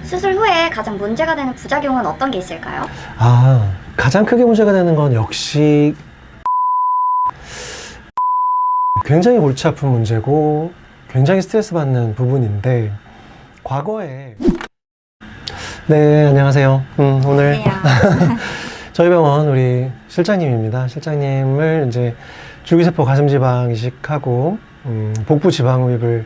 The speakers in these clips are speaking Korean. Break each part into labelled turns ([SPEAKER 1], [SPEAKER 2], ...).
[SPEAKER 1] 수술 후에 가장 문제가 되는 부작용은 어떤 게 있을까요?
[SPEAKER 2] 가장 크게 문제가 되는 건 역시 굉장히 골치 아픈 문제고 굉장히 스트레스 받는 부분인데, 과거에 네, 안녕하세요. 오늘
[SPEAKER 1] 안녕하세요.
[SPEAKER 2] 저희 병원 우리 실장님입니다. 실장님을 이제 줄기세포 가슴지방 이식하고 복부 지방 흡입을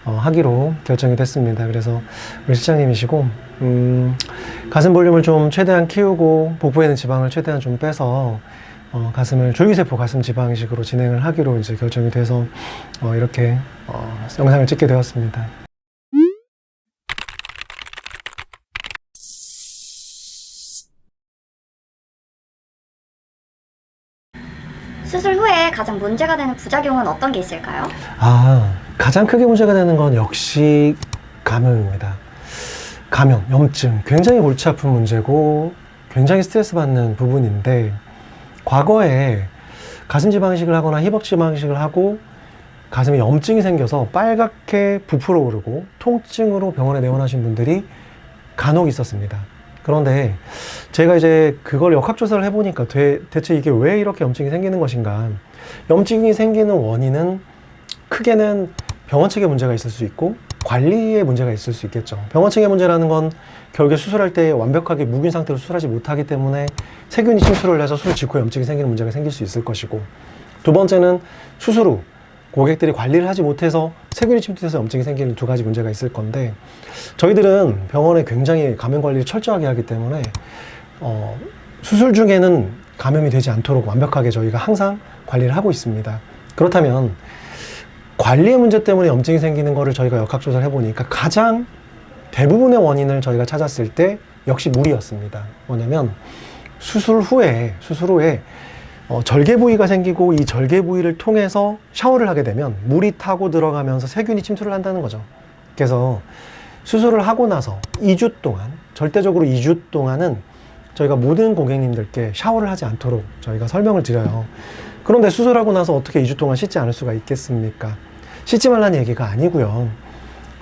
[SPEAKER 2] 하기로 결정이 됐습니다. 그래서 우리 실장님이시고 가슴 볼륨을 좀 최대한 키우고 복부에 있는 지방을 최대한 좀 빼서 가슴을 줄기세포 가슴 지방 이식으로 진행을 하기로 이제 결정이 돼서 이렇게 영상을 찍게 되었습니다.
[SPEAKER 1] 수술 후에 가장 문제가 되는 부작용은 어떤 게 있을까요?
[SPEAKER 2] 가장 크게 문제가 되는 건 역시 감염입니다. 감염, 염증, 굉장히 골치 아픈 문제고 굉장히 스트레스 받는 부분인데, 과거에 가슴 지방 이식을 하거나 힙업 지방 이식을 하고 가슴에 염증이 생겨서 빨갛게 부풀어 오르고 통증으로 병원에 내원하신 분들이 간혹 있었습니다. 그런데 제가 이제 그걸 역학조사를 해보니까 대체 이게 왜 이렇게 염증이 생기는 것인가. 염증이 생기는 원인은 크게는 병원 측의 문제가 있을 수 있고 관리의 문제가 있을 수 있겠죠. 병원 측의 문제라는 건 결국에 수술할 때 완벽하게 묵인 상태로 수술하지 못하기 때문에 세균이 침투를 해서 수술 직후에 염증이 생기는 문제가 생길 수 있을 것이고, 두 번째는 수술 후 고객들이 관리를 하지 못해서 세균이 침투해서 염증이 생기는 두 가지 문제가 있을 건데, 저희들은 병원에 굉장히 감염 관리를 철저하게 하기 때문에 수술 중에는 감염이 되지 않도록 완벽하게 저희가 항상 관리를 하고 있습니다. 그렇다면 관리의 문제 때문에 염증이 생기는 거를 저희가 역학조사를 해보니까 가장 대부분의 원인을 저희가 찾았을 때 역시 물이었습니다. 뭐냐면 수술 후에 절개 부위가 생기고 이 절개 부위를 통해서 샤워를 하게 되면 물이 타고 들어가면서 세균이 침투를 한다는 거죠. 그래서 수술을 하고 나서 2주 동안, 절대적으로 2주 동안은 저희가 모든 고객님들께 샤워를 하지 않도록 저희가 설명을 드려요. 그런데 수술하고 나서 어떻게 2주 동안 씻지 않을 수가 있겠습니까? 씻지 말라는 얘기가 아니고요.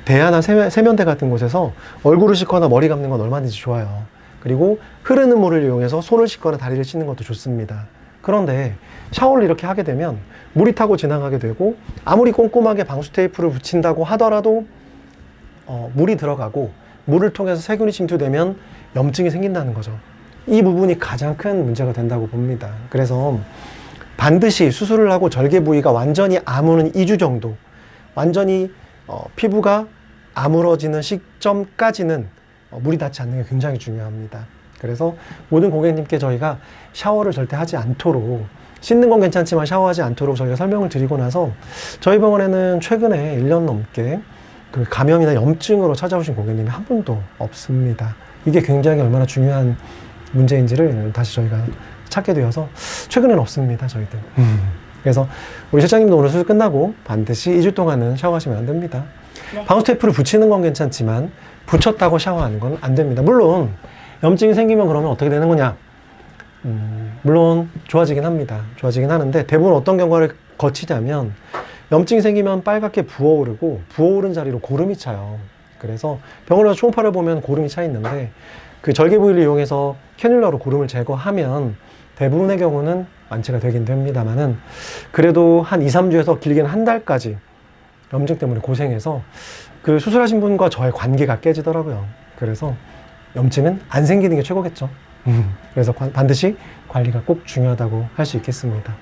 [SPEAKER 2] 대야나 세면대 같은 곳에서 얼굴을 씻거나 머리 감는 건 얼마든지 좋아요. 그리고 흐르는 물을 이용해서 손을 씻거나 다리를 씻는 것도 좋습니다. 그런데 샤워를 이렇게 하게 되면 물이 타고 지나가게 되고, 아무리 꼼꼼하게 방수 테이프를 붙인다고 하더라도 물이 들어가고 물을 통해서 세균이 침투되면 염증이 생긴다는 거죠. 이 부분이 가장 큰 문제가 된다고 봅니다. 그래서 반드시 수술을 하고 절개 부위가 완전히 아무는 2주 정도, 완전히 피부가 아물어지는 시점까지는 물이 닿지 않는 게 굉장히 중요합니다. 그래서 모든 고객님께 저희가 샤워를 절대 하지 않도록, 씻는 건 괜찮지만 샤워하지 않도록 저희가 설명을 드리고 나서, 저희 병원에는 최근에 1년 넘게 그 감염이나 염증으로 찾아오신 고객님이 한 분도 없습니다. 이게 굉장히 얼마나 중요한 문제인지를 다시 저희가 찾게 되어서 최근에는 없습니다, 저희들. 그래서 우리 실장님도 오늘 수술 끝나고 반드시 2주 동안은 샤워하시면 안 됩니다.
[SPEAKER 1] 네.
[SPEAKER 2] 방수 테이프를 붙이는 건 괜찮지만 붙였다고 샤워하는 건 안 됩니다. 물론 염증이 생기면 그러면 어떻게 되는 거냐? 물론 좋아지긴 합니다. 좋아지긴 하는데 대부분 어떤 경과를 거치냐면, 염증이 생기면 빨갛게 부어오르고 부어오른 자리로 고름이 차요. 그래서 병원에서 초음파를 보면 고름이 차 있는데, 그 절개 부위를 이용해서 캐뉼라로 고름을 제거하면 대부분의 경우는 완치가 되긴 됩니다만은, 그래도 한 2, 3주에서 길게는 한 달까지 염증 때문에 고생해서 그 수술하신 분과 저의 관계가 깨지더라고요. 그래서 염증은 안 생기는 게 최고겠죠. 그래서 반드시 관리가 꼭 중요하다고 할 수 있겠습니다.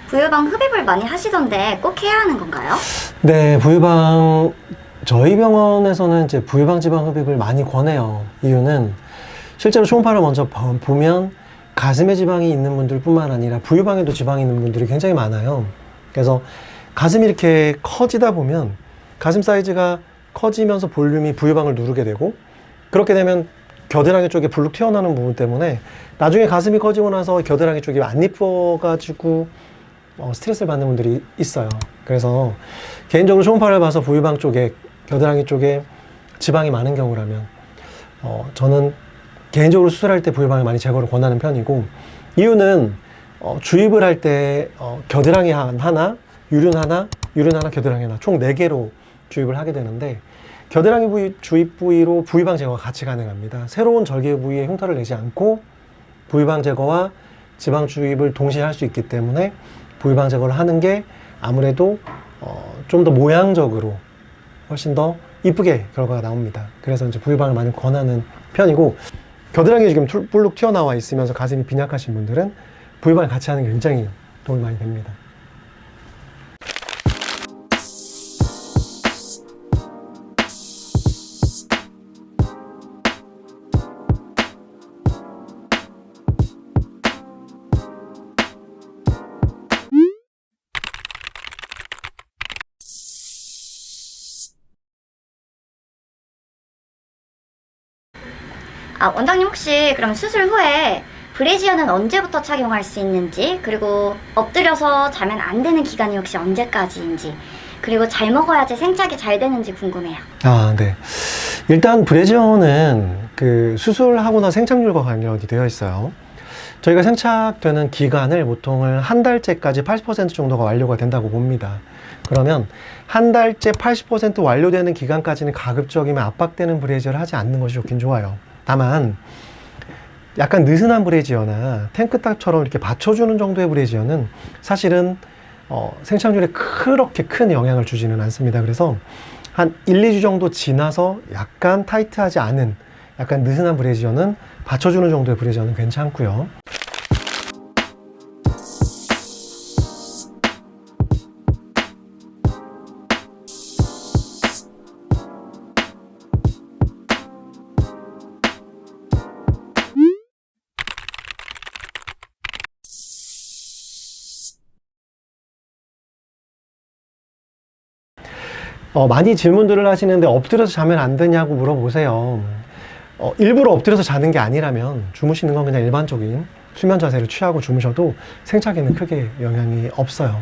[SPEAKER 1] 부유방 흡입을 많이 하시던데 꼭 해야 하는 건가요?
[SPEAKER 2] 네, 부유방, 저희 병원에서는 이제 부유방 지방 흡입을 많이 권해요. 이유는 실제로 초음파를 먼저 보면 가슴에 지방이 있는 분들 뿐만 아니라 부유방에도 지방이 있는 분들이 굉장히 많아요. 그래서 가슴이 이렇게 커지다 보면 가슴 사이즈가 커지면서 볼륨이 부유방을 누르게 되고, 그렇게 되면 겨드랑이 쪽에 불룩 튀어나오는 부분 때문에 나중에 가슴이 커지고 나서 겨드랑이 쪽이 안 이뻐가지고 스트레스를 받는 분들이 있어요. 그래서 개인적으로 초음파를 봐서 부유방 쪽에, 겨드랑이 쪽에 지방이 많은 경우라면 저는 개인적으로 수술할 때 부유방을 많이 제거를 권하는 편이고, 이유는 주입을 할 때 겨드랑이 하나, 유륜 하나, 겨드랑이 하나 총 4개로 주입을 하게 되는데, 겨드랑이 부위, 주입 부위로 부유방 제거가 같이 가능합니다. 새로운 절개 부위에 흉터를 내지 않고 부유방 제거와 지방 주입을 동시에 할 수 있기 때문에 부유방 제거를 하는 게 아무래도 좀 더 모양적으로 훨씬 더 이쁘게 결과가 나옵니다. 그래서 이제 부유방을 많이 권하는 편이고, 겨드랑이 지금 볼록 튀어나와 있으면서 가슴이 빈약하신 분들은 부유방을 같이 하는 게 굉장히 도움이 많이 됩니다.
[SPEAKER 1] 원장님 혹시 그럼 수술 후에 브래지어는 언제부터 착용할 수 있는지, 그리고 엎드려서 자면 안 되는 기간이 혹시 언제까지인지, 그리고 잘 먹어야지 생착이 잘 되는지 궁금해요.
[SPEAKER 2] 네. 일단 브래지어는 그 수술하거나 생착률과 관련이 되어 있어요. 저희가 생착되는 기간을 보통은 한 달째까지 80% 정도가 완료가 된다고 봅니다. 그러면 한 달째 80% 완료되는 기간까지는 가급적이면 압박되는 브래지어를 하지 않는 것이 좋긴 좋아요. 다만 약간 느슨한 브래지어나 탱크탑처럼 이렇게 받쳐주는 정도의 브래지어는 사실은 생착률에 그렇게 큰 영향을 주지는 않습니다. 그래서 한 1, 2주 정도 지나서 약간 타이트하지 않은 약간 느슨한 브래지어는 받쳐주는 정도의 브래지어는 괜찮고요. 많이 질문들을 하시는데 엎드려서 자면 안 되냐고 물어보세요. 일부러 엎드려서 자는 게 아니라면 주무시는 건 그냥 일반적인 수면 자세를 취하고 주무셔도 생착에는 크게 영향이 없어요.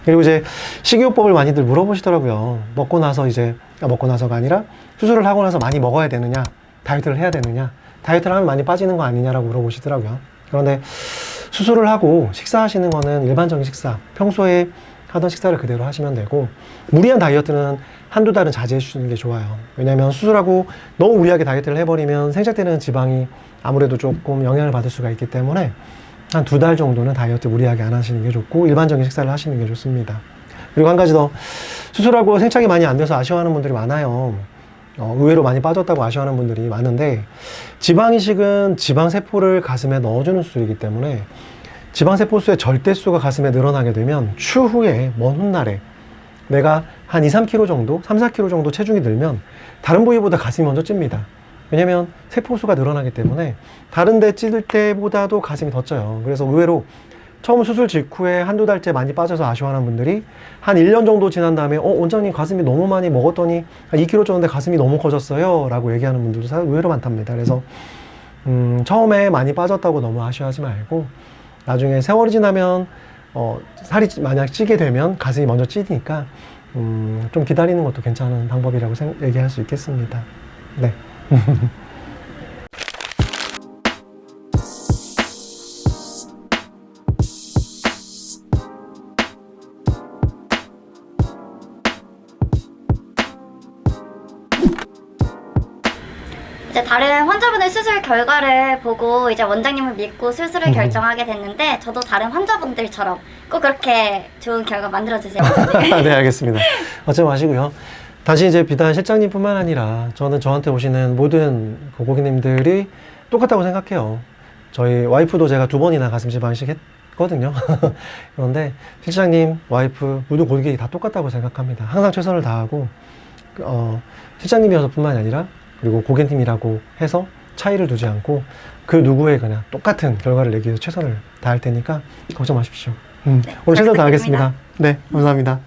[SPEAKER 2] 그리고 이제 식이요법을 많이들 물어보시더라고요. 먹고 나서가 아니라 수술을 하고 나서 많이 먹어야 되느냐, 다이어트를 해야 되느냐, 다이어트를 하면 많이 빠지는 거 아니냐라고 물어보시더라고요. 그런데 수술을 하고 식사하시는 거는 일반적인 식사, 평소에 하던 식사를 그대로 하시면 되고, 무리한 다이어트는 한두 달은 자제해 주시는 게 좋아요. 왜냐하면 수술하고 너무 무리하게 다이어트를 해버리면 생착되는 지방이 아무래도 조금 영향을 받을 수가 있기 때문에 한 2달 정도는 다이어트 무리하게 안 하시는 게 좋고, 일반적인 식사를 하시는 게 좋습니다. 그리고 한 가지 더, 수술하고 생착이 많이 안 돼서 아쉬워하는 분들이 많아요. 의외로 많이 빠졌다고 아쉬워하는 분들이 많은데, 지방이식은 지방세포를 가슴에 넣어주는 수술이기 때문에 지방세포수의 절대수가 가슴에 늘어나게 되면 추후에 먼 훗날에 내가 한 2, 3kg 정도, 3, 4kg 정도 체중이 늘면 다른 부위보다 가슴이 먼저 찝니다. 왜냐면 세포수가 늘어나기 때문에 다른 데 찔 때보다도 가슴이 더 쪄요. 그래서 의외로 처음 수술 직후에 한두 달째 많이 빠져서 아쉬워하는 분들이 한 1년 정도 지난 다음에 원장님 가슴이 너무 많이 먹었더니 한 2kg 쪘는데 가슴이 너무 커졌어요 라고 얘기하는 분들도 의외로 많답니다. 그래서 처음에 많이 빠졌다고 너무 아쉬워하지 말고, 나중에 세월이 지나면 살이 만약 찌게 되면 가슴이 먼저 찌니까 좀 기다리는 것도 괜찮은 방법이라고 얘기할 수 있겠습니다. 네.
[SPEAKER 1] 이제 다른 환자분의 수술 결과를 보고 이제 원장님을 믿고 수술을 결정하게 됐는데, 저도 다른 환자분들처럼 꼭 그렇게 좋은 결과 만들어주세요.
[SPEAKER 2] 네, 알겠습니다. 걱정 마시고요. 다시 이제 비단 실장님뿐만 아니라 저한테 오시는 모든 고객님들이 똑같다고 생각해요. 저희 와이프도 제가 2번이나 가슴 지방 이식 했거든요. 그런데 실장님, 와이프 모두 고객이 다 똑같다고 생각합니다. 항상 최선을 다하고 실장님이어서 뿐만 아니라 그리고 고객님이라고 해서 차이를 두지 않고 그 누구에 그냥 똑같은 결과를 내기 위해서 최선을 다할 테니까 걱정 마십시오. 오늘 최선을 다하겠습니다. 네, 감사합니다.